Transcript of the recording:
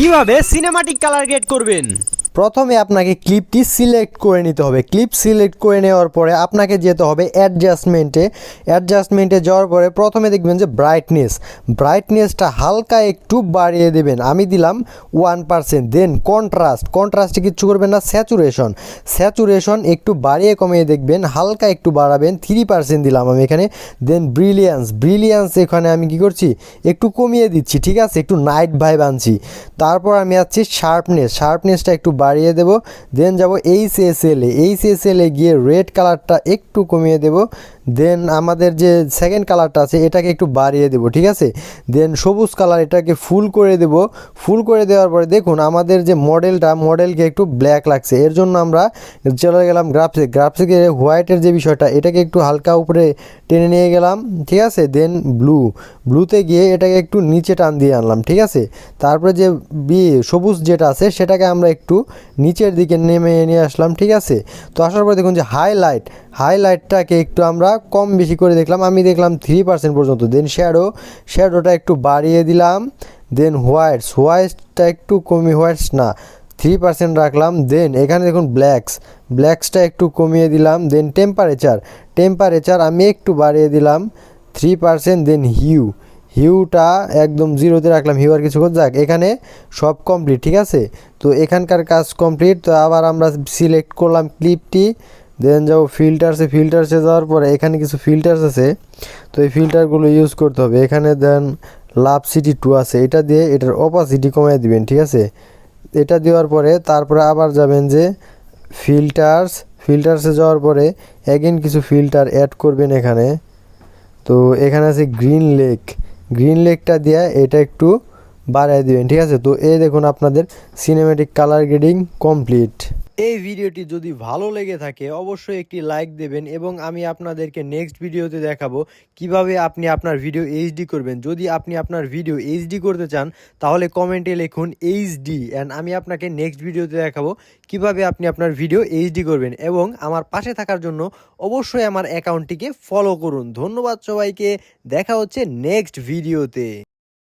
কিভাবে cinematic colour grade করবেন। প্রথমে আপনাকে ক্লিপটি সিলেক্ট করে নিতে হবে। ক্লিপ সিলেক্ট করে নেওয়ার পরে আপনাকে যেতে হবে অ্যাডজাস্টমেন্টে যাওয়ার পরে প্রথমে দেখবেন যে ব্রাইটনেসটা হালকা একটু বাড়িয়ে দেবেন। আমি দিলাম 1%। দেন কন্ট্রাস্টে কিচ্ছু করবেন না। স্যাচুরেশন একটু বাড়িয়ে কমিয়ে দেখবেন, হালকা একটু বাড়াবেন। 3% দিলাম আমি এখানে। দেন ব্রিলিয়ান্স এখানে আমি কি করছি, একটু কমিয়ে দিচ্ছি, ঠিক আছে, একটু নাইট ভাইব আনছি। তারপর আমি আছি শার্পনেসটা একটু বাড়িয়ে দেব। দেন যাব এইচএসএলে গিয়ে রেড কালারটা একটু কমিয়ে দেব। দেন আমাদের যে সেকেন্ড কালারটা আছে এটাকে একটু বাড়িয়ে দেব, ঠিক আছে। দেন সবুজ কালার এটাকে ফুল করে দেব। ফুল করে দেওয়ার পরে দেখুন আমাদের যে মডেলকে একটু ব্ল্যাক লাগছে, এর জন্য আমরা চলে গেলাম গ্রাফিক্সে হোয়াইটের যে বিষয়টা এটাকে একটু হালকা উপরে টেনে নিয়ে গেলাম, ঠিক আছে। দেন ব্লুতে গিয়ে এটাকে একটু নিচে টান দিয়ে আনলাম, ঠিক আছে। তারপরে যে সবুজ যেটা আছে সেটাকে আমরা একটু নিচের দিকে নেমে নিয়ে আসলাম, ঠিক আছে। তো আসার পরে দেখুন যে হাইলাইটটাকে একটু আমরা কম বেশি করে দেখলাম, আমি দেখলাম 3% পর্যন্ত। দেন শ্যাডোটা একটু বাড়িয়ে দিলাম। দেন হোয়াইটসটা একটু হোয়াইটস না 3% রাখলাম। দেন এখানে দেখুন ব্ল্যাকসটা একটু কমিয়ে দিলাম। দেন টেম্পারেচার আমি একটু বাড়িয়ে দিলাম 3%। দেন হিউটা একদম 0-তে রাখলাম। হিউ আর কিছু যাক, এখানে সব কমপ্লিট, ঠিক আছে। তো এখানকার কাজ কমপ্লিট। তো আবার আমরা সিলেক্ট করলাম ক্লিপটি। দেন যাবো ফিল্টার্সে যাওয়ার পরে এখানে কিছু ফিল্টার্স আছে, তো এই ফিল্টারগুলো ইউজ করতে হবে। এখানে দেন লাভ সিটি 2 আছে, এটা দিয়ে এটার অপাসিটি কমিয়ে দিবেন, ঠিক আছে। এটা দেওয়ার পরে তারপরে আবার যাবেন যে ফিল্টার্সে যাওয়ার পরে অ্যাগেন কিছু ফিল্টার অ্যাড করবেন এখানে। তো এখানে আছে গ্রিন লেকটা দিয়ে এটা একটু বাড়ায় দিবেন, ঠিক আছে। তো এই দেখুন আপনাদের সিনেম্যাটিক কালার গ্রেডিং কমপ্লিট। এই ভিডিওটি যদি ভালো লেগে থাকে অবশ্যই একটি লাইক দেবেন এবং আমি আপনাদেরকে নেক্সট ভিডিওতে দেখাবো কিভাবে আপনি আপনার ভিডিও এইচডি করবেন। যদি আপনি আপনার ভিডিও এইচডি করতে চান তাহলে কমেন্টে লিখুন এইচডি, অ্যান্ড আমি আপনাকে নেক্সট ভিডিওতে দেখাবো কিভাবে আপনি আপনার ভিডিও এইচডি করবেন। এবং আমার পাশে থাকার জন্য অবশ্যই আমার অ্যাকাউন্টটিকে ফলো করুন। ধন্যবাদ সবাইকে, দেখা হচ্ছে নেক্সট ভিডিওতে।